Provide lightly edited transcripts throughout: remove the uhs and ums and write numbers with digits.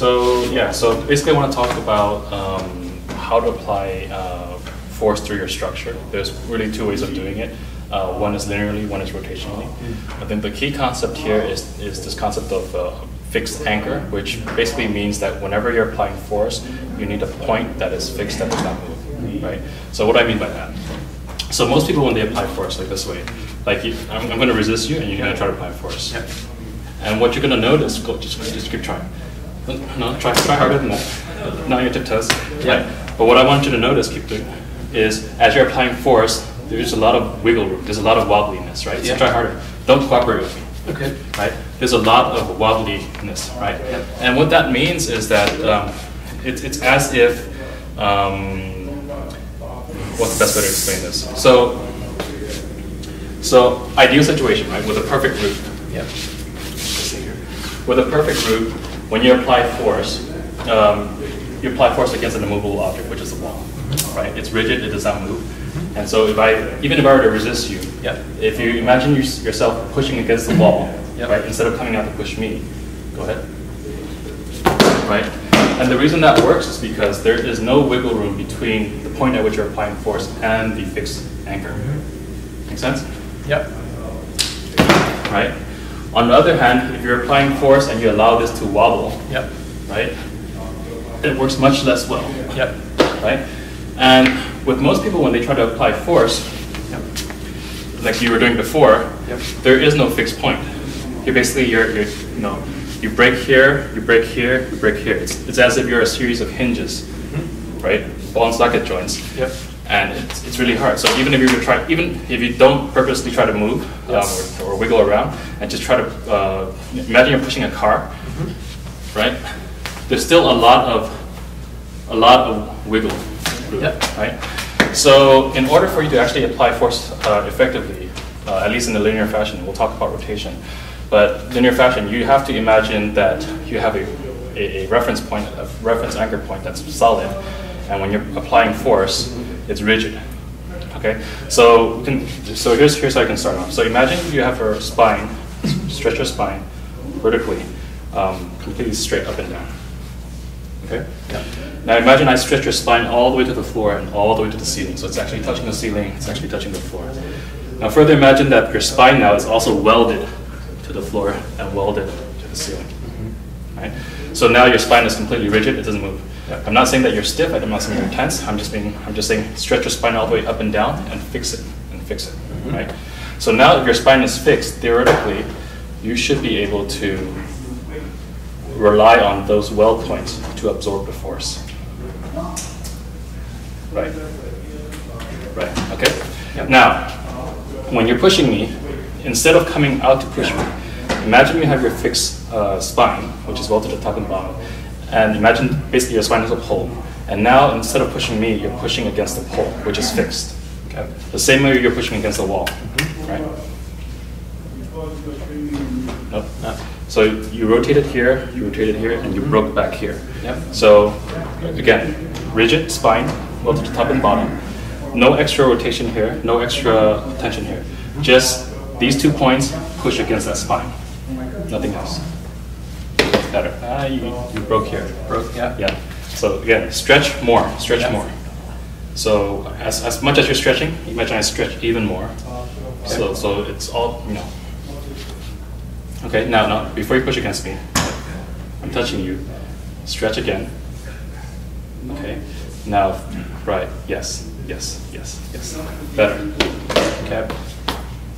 So yeah, so basically I want to talk about how to apply force through your structure. There's really two ways of doing it. One is linearly, one is rotationally. I think the key concept here is this concept of fixed anchor, which basically means that whenever you're applying force, you need a point that is fixed, that does not move, right? So what do I mean by that? So most people, when they apply force like this way, like I'm going to resist you and you're going to try to apply force. Yep. And what you're going to notice, just keep trying. No, try harder than that. Not your tiptoes. Yeah. Right? But what I want you to notice, keep doing, is as you're applying force, there's a lot of wiggle room. There's a lot of wobbliness, right? So try harder. Don't cooperate with me. Okay. Right? There's a lot of wobbliness, right? Yep. And what that means is that it's as if, what's the best way to explain this? So ideal situation, right? With a perfect root. Yep. With a perfect root, when you apply force, you apply force against an immovable object, which is the wall, right? It's rigid, it does not move. And so even if I were to resist you, if you imagine yourself pushing against the wall, right, instead of coming out to push me, go ahead, right? And the reason that works is because there is no wiggle room between the point at which you're applying force and the fixed anchor. Make sense? Yep. Right? On the other hand, if you're applying force and you allow this to wobble, right, it works much less well. Right? And with most people, when they try to apply force, like you were doing before, there is no fixed point. You're basically you break here, you break here, you break here. It's as if you're a series of hinges, right? Ball and socket joints. And it's really hard. So even if you don't purposely try to move or wiggle around and just try to imagine you're pushing a car, right? There's still a lot of wiggle room, right? So in order for you to actually apply force effectively, at least in the linear fashion, we'll talk about rotation, but linear fashion, you have to imagine that you have a reference point, a reference anchor point that's solid, and when you're applying force, it's rigid. Okay, so here's how I can start off. So imagine you have your spine, stretch your spine vertically, completely straight up and down. Okay. Now imagine I stretch your spine all the way to the floor and all the way to the ceiling. So it's actually touching the ceiling. It's actually touching the floor. Now further imagine that your spine now is also welded to the floor and welded to the ceiling. Right. So now your spine is completely rigid. It doesn't move. I'm not saying that you're stiff, I'm not saying you're tense, I'm just saying stretch your spine all the way up and down and fix it, right? So now if your spine is fixed, theoretically, you should be able to rely on those weld points to absorb the force. Right? Right, okay? Now, when you're pushing me, instead of coming out to push me, imagine you have your fixed spine, which is welded to the top and bottom. And imagine basically your spine is a pole. And now instead of pushing me, you're pushing against the pole, which is fixed. Okay? The same way you're pushing against the wall. Right? Nope. No. So you rotated here, and you broke back here. So again, rigid spine, welded to top and bottom. No extra rotation here, no extra tension here. Just these 2 points push against that spine. Nothing else. Better. You broke here. Yeah. So again, stretch more. So as much as you're stretching, imagine I stretch even more. So it's all, Okay, now before you push against me, I'm touching you. Stretch again. Okay. Now, right. Yes. Better. Okay.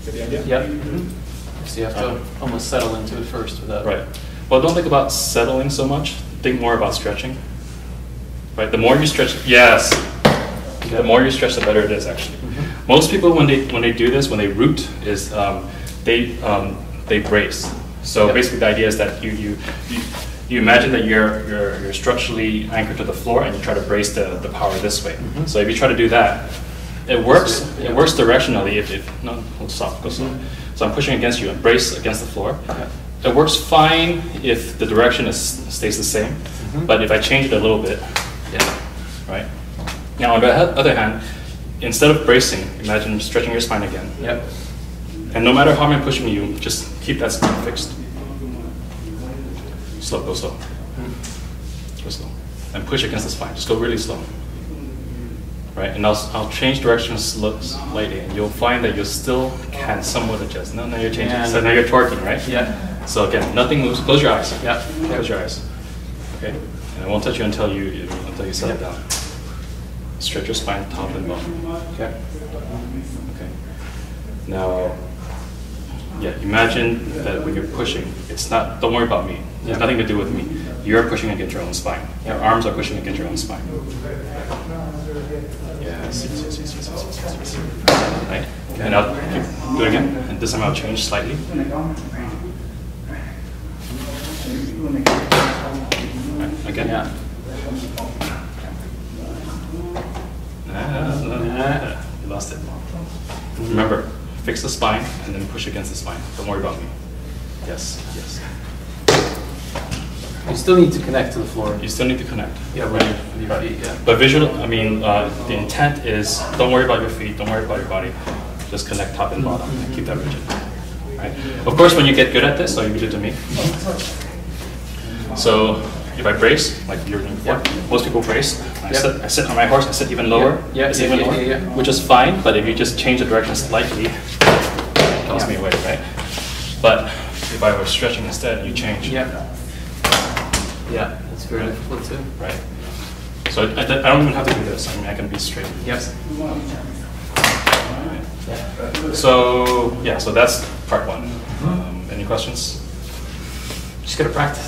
Get the idea? Yeah. So you have to almost settle into it first without. Right. Well, don't think about settling so much. Think more about stretching. Right. The more you stretch, the more you stretch, the better it is. Actually, most people when they do this, when they root, is they brace. So basically, the idea is that you imagine that you're structurally anchored to the floor, and you try to brace the power this way. So if you try to do that, it works. It works directionally. Go slow. So I'm pushing against you and brace against the floor. It works fine if the direction stays the same, but if I change it a little bit, right? Now on the other hand, instead of bracing, imagine stretching your spine again. And no matter how I'm pushing you, just keep that spine fixed. Slow, go slow. super slow. And push against the spine, just go really slow. Right, and I'll change direction slightly, and you'll find that you still can somewhat adjust. Now you're changing, so now you're torquing, right? Yeah. So again, nothing moves, close your eyes. Yeah. Close your eyes. Okay, and I won't touch you until you settle down. Stretch your spine, top and bottom. Okay. Okay. Now, yeah, imagine that when you're pushing, it's not, don't worry about me. It has nothing to do with me. You're pushing against your own spine. Your arms are pushing against your own spine. Yes. Right? Okay. And I'll keep doing it. And this time I'll change slightly. Right. Again. Yeah. You lost it. Remember, fix the spine and then push against the spine. Don't worry about me. Yes, yes. You still need to connect to the floor. You still need to connect. Yeah, with your feet, yeah. But visual, I mean, the intent is don't worry about your feet, don't worry about your body. Just connect top and bottom and keep that rigid. Right? Of course, when you get good at this, so you do to me. So if I brace, like you're doing before, most people brace. I sit on my horse, I sit even lower, even lower, which is fine, but if you just change the direction slightly, it tells me away, right? But if I was stretching instead, you change. Yeah, that's very difficult too. Right. So I don't even have to do this. I mean, I can be straight. Yes. So yeah, so that's part one. Any questions? Just gotta practice.